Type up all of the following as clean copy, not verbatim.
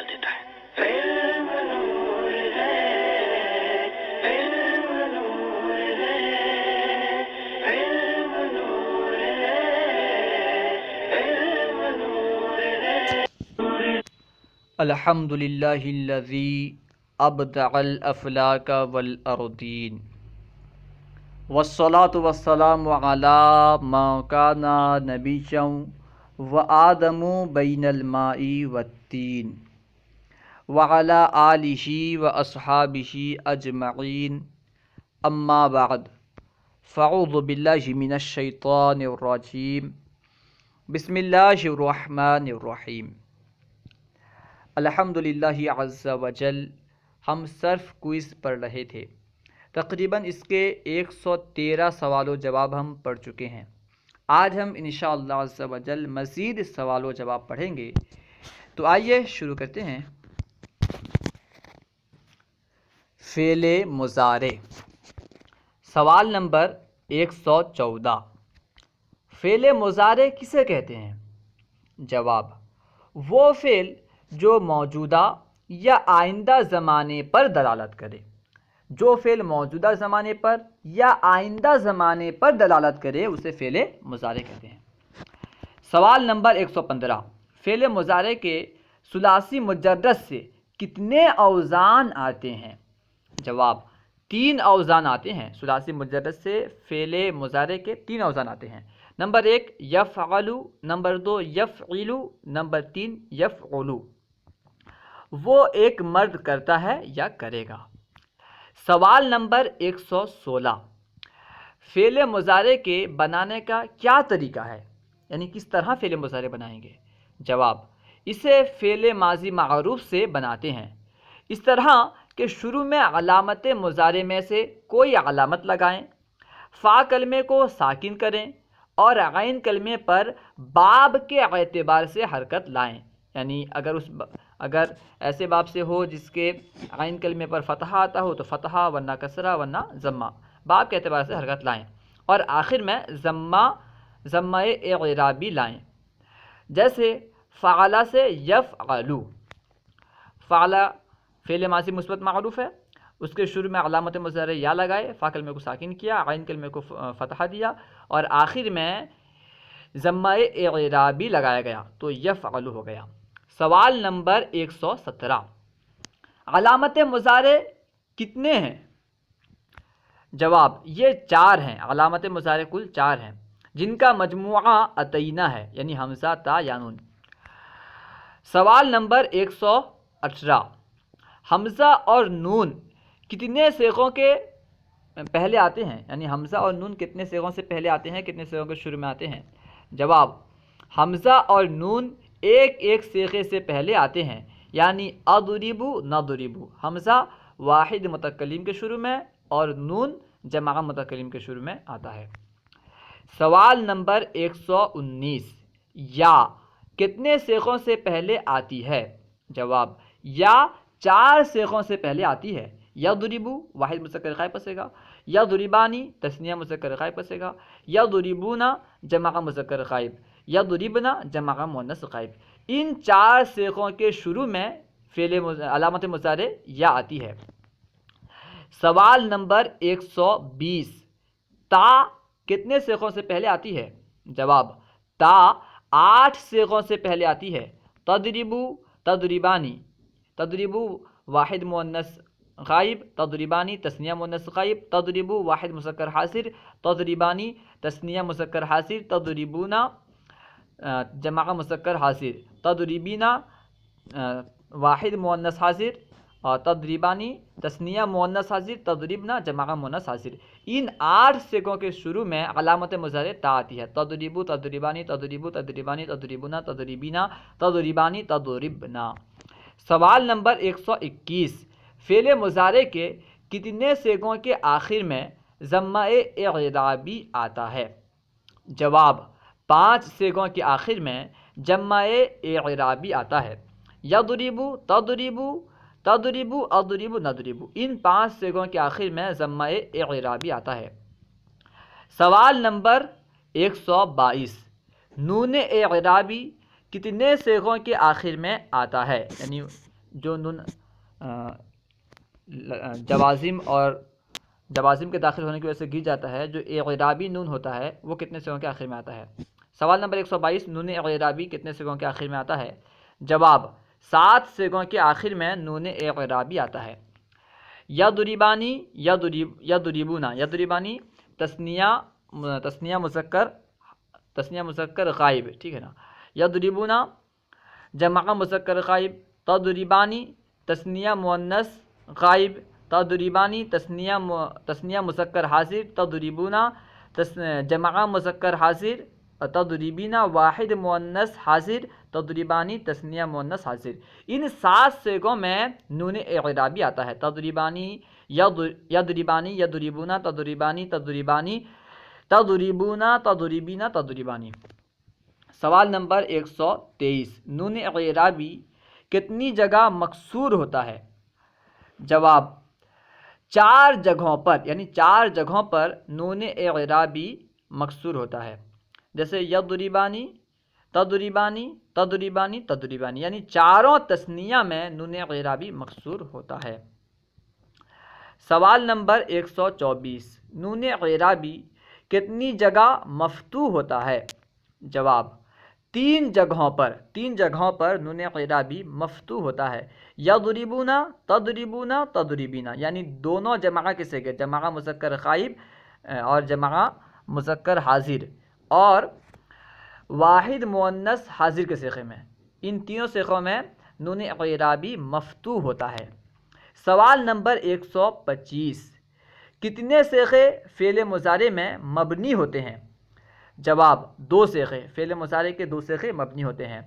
ڈال دیتا ہے۔ الحمد للہ الذی ابدع الافلاک والارضین والصلاة والسلام علی من کان نبیا وآدم بین الماء والتین وعلی آلہ واصحابہ اجمعین اما بعد فاعوذ باللہ من الشیطان الرجیم بسم اللہ الرحمن الرحیم۔ الحمدللہ عز وجل ہم صرف کوئز پڑھ رہے تھے، تقریباً اس کے 113 سوال و جواب ہم پڑھ چکے ہیں۔ آج ہم انشاءاللہ عز وجل مزید سوال و جواب پڑھیں گے، تو آئیے شروع کرتے ہیں۔ فعل مضارع، سوال نمبر 114، فعل مضارع کسے کہتے ہیں؟ جواب: وہ فعل جو موجودہ یا آئندہ زمانے پر دلالت کرے۔ جو فعل موجودہ زمانے پر یا آئندہ زمانے پر دلالت کرے اسے فعل مضارع کہتے ہیں۔ سوال نمبر 115، فعل مضارع کے ثلاثی مجرد سے کتنے اوزان آتے ہیں؟ جواب: 3 اوزان آتے ہیں۔ ثلاثی مجرد سے فعل مضارع کے 3 اوزان آتے ہیں۔ نمبر 1 یفعل، نمبر 2 یفعل، نمبر 3 یفعل۔ وہ ایک مرد کرتا ہے یا کرے گا۔ سوال نمبر 116، فعل مضارع کے بنانے کا کیا طریقہ ہے؟ یعنی کس طرح فعل مضارع بنائیں گے؟ جواب: اسے فعل ماضی معروف سے بناتے ہیں، اس طرح کہ شروع میں علامت مضارع میں سے کوئی علامت لگائیں، فا کلمے کو ساکن کریں اور عین کلمے پر باب کے اعتبار سے حرکت لائیں۔ یعنی اگر ایسے باب سے ہو جس کے عین کلمے پر فتحہ آتا ہو تو فتحہ، ورنہ کسرہ، ورنہ ضمہ، باب کے اعتبار سے حرکت لائیں، اور آخر میں ضمہ اعرابی لائیں۔ جیسے فعل سے یفعلو، فعل فعل ماضی مثبت معروف ہے، اس کے شروع میں علامت مضارع یا لگائے، فا کلمے کو ساکن کیا، عین کلمے کو فتحہ دیا، اور آخر میں ضمہ اعرابی لگایا گیا تو یفعل ہو گیا۔ سوال نمبر 117، علامت مضارع کتنے ہیں؟ جواب: یہ 4 ہیں۔ علامت مضارع کل 4 ہیں، جن کا مجموعہ اتینہ ہے، یعنی حمزہ، تا یا نون۔ سوال نمبر 118، حمزہ اور نون کتنے صیغوں کے پہلے آتے ہیں؟ یعنی حمزہ اور نون کتنے صیغوں سے پہلے آتے ہیں، کتنے صیغوں کے شروع میں آتے ہیں؟ جواب: حمزہ اور نون ایک صیغے سے پہلے آتے ہیں، یعنی اضربو نضربو، حمزہ واحد متکلم کے شروع میں اور نون جمع متکلم کے شروع میں آتا ہے۔ سوال نمبر 119، یا کتنے صیغوں سے پہلے آتی ہے؟ جواب: یا 4 صیغوں سے پہلے آتی ہے۔ یضربو واحد مذکر غائب پسے گا، یضربانی تثنیہ مذکر غائب پسے گا، یضربونا جمع مذکر غائب، یضربنا جمع مؤنث غائب۔ ان 4 صیغوں کے شروع میں علامت مضارع یا آتی ہے۔ سوال نمبر 120، تا کتنے صیغوں سے پہلے آتی ہے؟ جواب: تا 8 صیغوں سے پہلے آتی ہے۔ تضربو، تضربانی، تضربو واحد مؤنث غائب، تضربانی تثنیہ مؤنث غائب، تضربو واحد مذکر حاضر، تضربانی تثنیہ مذکر حاضر، تضربونا جمع مذکر حاضر، تضربینا واحد مؤنث حاضر، تضربانی تثنیہ مؤنث حاضر، تضربنا جمع مؤنث حاضر۔ ان 8 صیغوں کے شروع میں علامت مضارع تا آتی ہے۔ تضربو، تضربانی، تضربو، تضربانی، تضربونا، تضربینا، تضربانی، تضربنا۔ سوال نمبر 121، فعل مضارع کے کتنے صیغوں کے آخر میں ضمہ اعرابی آتا ہے؟ جواب: 5 صیغوں کے آخر میں جمع اعرابی آتا ہے۔ یضربو، تضربو، تضربو، اضربو، نضربو۔ ان 5 صیغوں کے آخر میں ضمہ اعرابی آتا ہے۔ سوال نمبر 122، نون اعرابی کتنے صیغوں کے آخر میں آتا ہے؟ یعنی جو نون جوازم کے داخل ہونے کی وجہ سے گر جاتا ہے، جو اعرابی نون ہوتا ہے، وہ کتنے صیغوں کے آخر میں آتا ہے؟ سوال نمبر 122، نون اعرابی کتنے صیغوں کے آخر میں آتا ہے؟ جواب 7 صیغوں کے آخر میں نون اعرابی آتا ہے۔ یضربانی، یضربانی تثنیہ مذکر غائب، ٹھیک ہے نا۔ یضربونا جمع مذکر غائب، تضربانی تثنیہ مؤنث غائب، تضربانی تثنیہ مذکر حاضر، تضربونا جمع مذکر حاضر، تضربینا واحد مؤنث حاضر، تضربانی تثنیہ مؤنث حاضر۔ ان 7 صیغوں میں نون اعرابی آتا ہے۔ تضربانی، یضربانی، یضربونا، تضربانی، تضربانی، تضربونا، تضربینا، تضربانی۔ سوال نمبر 123، نون اعرابی کتنی جگہ مکسور ہوتا ہے؟ جواب 4 جگہوں پر، یعنی 4 جگہوں پر نون اعرابی مکسور ہوتا ہے۔ جیسے یضربانی، تضربانی، تضربانی، تضربانی، یعنی چاروں تثنیہ میں نون اعرابی مکسور ہوتا ہے۔ سوال نمبر 124، نون اعرابی کتنی جگہ مفتوح ہوتا ہے؟ جواب 3 جگہوں پر نون اعرابی مفتوح ہوتا ہے۔ یضربونا، تضربونا، تضربینا، یعنی دونوں جمع کے صیغے، جمع مذکر غائب اور جمع مذکر حاضر، اور واحد مؤنث حاضر کے صیغے میں، ان تینوں صیغوں میں نون اعرابی مفتوح ہوتا ہے۔ سوال نمبر 125، کتنے صیغے فعل مضارع میں مبنی ہوتے ہیں؟ جواب 2 صیغے، فعل مضارع کے 2 صیغے مبنی ہوتے ہیں۔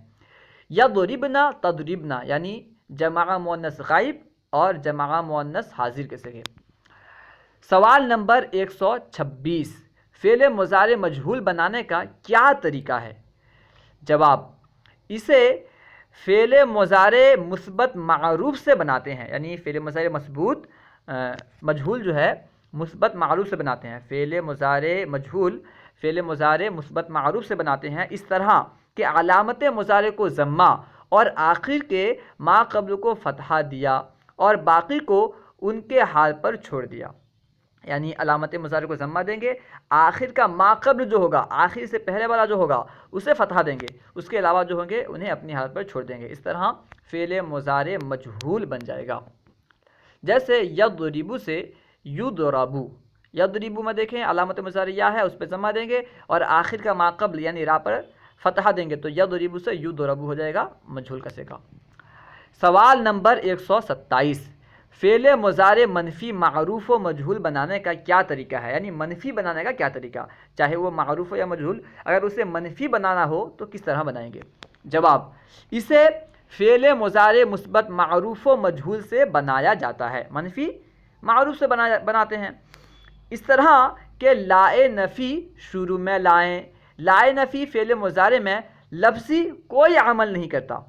یضربنا، تضربنا، یعنی جمع مؤنث غائب اور جمع مؤنث حاضر کے صیغے۔ سوال نمبر 126، فعل مضارع مجہول بنانے کا کیا طریقہ ہے؟ جواب اسے فعل مضارع مثبت معروف سے بناتے ہیں، یعنی فعل مضارع مثبوت مجہول جو ہے مثبت معروف سے بناتے ہیں۔ فعل مضارع مجہول فعل مضارع مثبت معروف سے بناتے ہیں، اس طرح کہ علامت مضارع کو ضمہ اور آخر کے ما قبل کو فتحہ دیا اور باقی کو ان کے حال پر چھوڑ دیا۔ یعنی علامت مضارع کو ضمہ دیں گے، آخر کا ما قبل جو ہوگا، آخر سے پہلے والا جو ہوگا اسے فتحہ دیں گے، اس کے علاوہ جو ہوں گے انہیں اپنی حالت پر چھوڑ دیں گے۔ اس طرح فعل مضارع مجہول بن جائے گا۔ جیسے یضربو سے یضربو، یضربو میں دیکھیں علامت مضارع یا ہے، اس پہ ضمہ دیں گے اور آخر کا ما قبل یعنی را پر فتحہ دیں گے، تو یضربو سے یضربو ہو جائے گا مجہول کا صیغہ۔ سوال نمبر 127، فعل مضارع منفی معروف و مجہول بنانے کا کیا طریقہ ہے؟ یعنی منفی بنانے کا کیا طریقہ، چاہے وہ معروف ہو یا مجہول، اگر اسے منفی بنانا ہو تو کس طرح بنائیں گے؟ جواب اسے فعل مضارع مثبت معروف و مجہول سے بنایا جاتا ہے، منفی معروف سے بناتے ہیں، اس طرح کہ لائے نفی شروع میں لائیں۔ لائے نفی فعل مضارع میں لفظی کوئی عمل نہیں کرتا،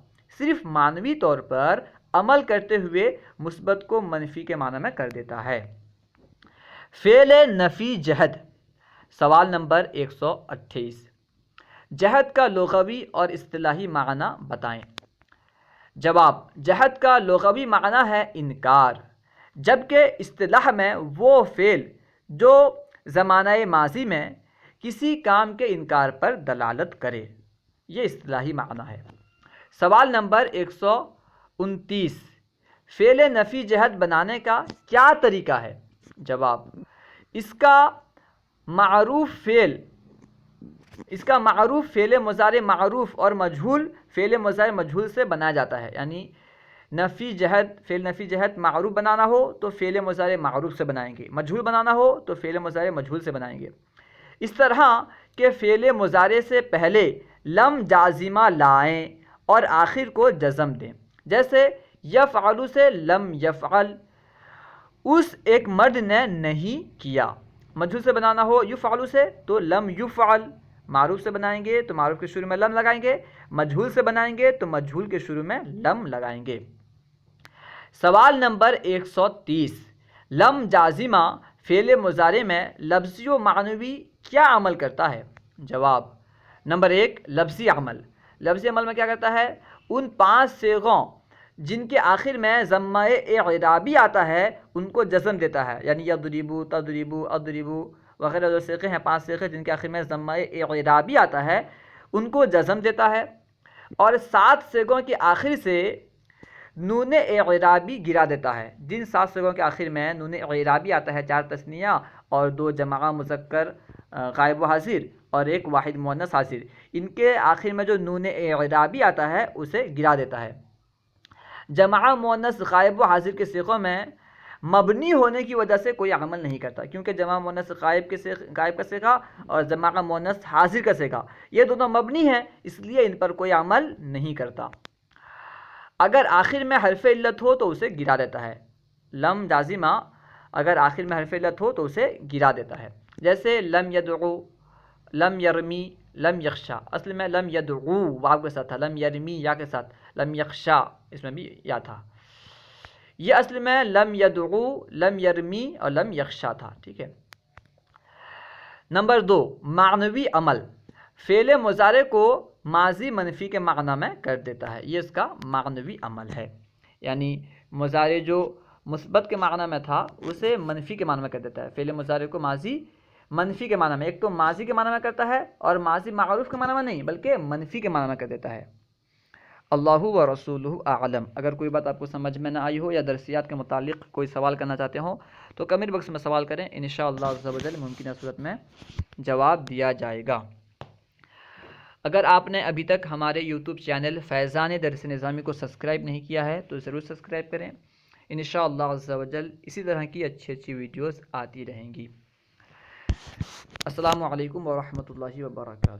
صرف معنوی طور پر عمل کرتے ہوئے مثبت کو منفی کے معنی میں کر دیتا ہے۔ فعل نفی جہد، سوال نمبر 128، جہد کا لغوی اور اصطلاحی معنی بتائیں۔ جواب جہد کا لغوی معنی ہے انکار، جبکہ اصطلاح میں وہ فعل جو زمانہ ماضی میں کسی کام کے انکار پر دلالت کرے، یہ اصطلاحی معنی ہے۔ سوال نمبر 129، فعل نفی جہد بنانے کا کیا طریقہ ہے؟ جواب اس کا معروف فعل مضارع معروف اور مجہول فعل مضارع مجہول سے بنایا جاتا ہے، یعنی فعل نفی جہد معروف بنانا ہو تو فعل مضارع معروف سے بنائیں گے، مجہول بنانا ہو تو فعل مضارع مجہول سے بنائیں گے، اس طرح کہ فعل مضارع سے پہلے لم جازمہ لائیں اور آخر کو جزم دیں۔ جیسے یفعل سے لم یفعل، اس ایک مرد نے نہیں کیا، مجہول سے بنانا ہو یفعل سے تو لم یفعل، معروف سے بنائیں گے تو معروف کے شروع میں لم لگائیں گے، مجہول سے بنائیں گے تو مجہول کے شروع میں لم لگائیں گے۔ سوال نمبر 130، لم جازمہ فعل مضارع میں لفظی و معنوی کیا عمل کرتا ہے؟ جواب نمبر 1 لفظی عمل میں کیا کرتا ہے؟ ان 5 صیغوں جن کے آخر میں ضمہ اعرابی آتا ہے ان کو جزم دیتا ہے، یعنی یضربو، تضربو، اضربو وغیرہ جو صیغے ہیں 5 صیغے جن کے آخر میں ضمہ اعرابی آتا ہے ان کو جزم دیتا ہے، اور 7 صیغوں کے آخر سے نون اعرابی گرا دیتا ہے۔ جن 7 صیغوں کے آخر میں نون اعرابی آتا ہے، 4 تثنیہ اور 2 جمع مذکر غائب و حاضر اور 1 واحد مؤنث حاضر، ان کے آخر میں جو نون اعرابی آتا ہے اسے گرا دیتا ہے۔ جمع مؤنث غائب و حاضر کے صیغوں میں مبنی ہونے کی وجہ سے کوئی عمل نہیں کرتا، کیونکہ جمع مؤنث غائب کا صیغہ اور جمع مؤنث حاضر کا صیغہ یہ دونوں مبنی ہیں، اس لیے ان پر کوئی عمل نہیں کرتا۔ اگر آخر میں حرف علت ہو تو اسے گرا دیتا ہے، لم جازمہ اگر آخر میں حرف علت ہو تو اسے گرا دیتا ہے، جیسے لم یدعو، لم یرمی، لم یخشا، اصل میں لم یدعو واو کے ساتھ تھا، لم یرمی یا کے ساتھ، لم یخشا اس میں بھی یا تھا، یہ اصل میں لم یدعو، لم یرمی اور لم یخشا تھا، ٹھیک ہے۔ نمبر 2، معنوی عمل، فعل مضارع کو ماضی منفی کے معنی میں کر دیتا ہے، یہ اس کا معنوی عمل ہے، یعنی مضارع جو مثبت کے معنی میں تھا اسے منفی کے معنی میں کر دیتا ہے۔ فعل مضارع کو ماضی منفی کے معنی میں، ایک تو ماضی کے معنی میں کرتا ہے اور ماضی معروف کے معنی میں نہیں بلکہ منفی کے معنی میں کر دیتا ہے۔ اللہ و رسولہ اعلم۔ اگر کوئی بات آپ کو سمجھ میں نہ آئی ہو یا درسیات کے متعلق کوئی سوال کرنا چاہتے ہوں تو کمنٹ باکس میں سوال کریں، انشاءاللہ عز و جل ممکنہ صورت میں جواب دیا جائے گا۔ اگر آپ نے ابھی تک ہمارے یوٹیوب چینل فیضان درس نظامی کو سبسکرائب نہیں کیا ہے تو ضرور سبسکرائب کریں، انشاءاللہ عز و جل اسی طرح کی اچھی ویڈیوز آتی رہیں گی۔ السلام علیکم ورحمۃ اللہ وبرکاتہ۔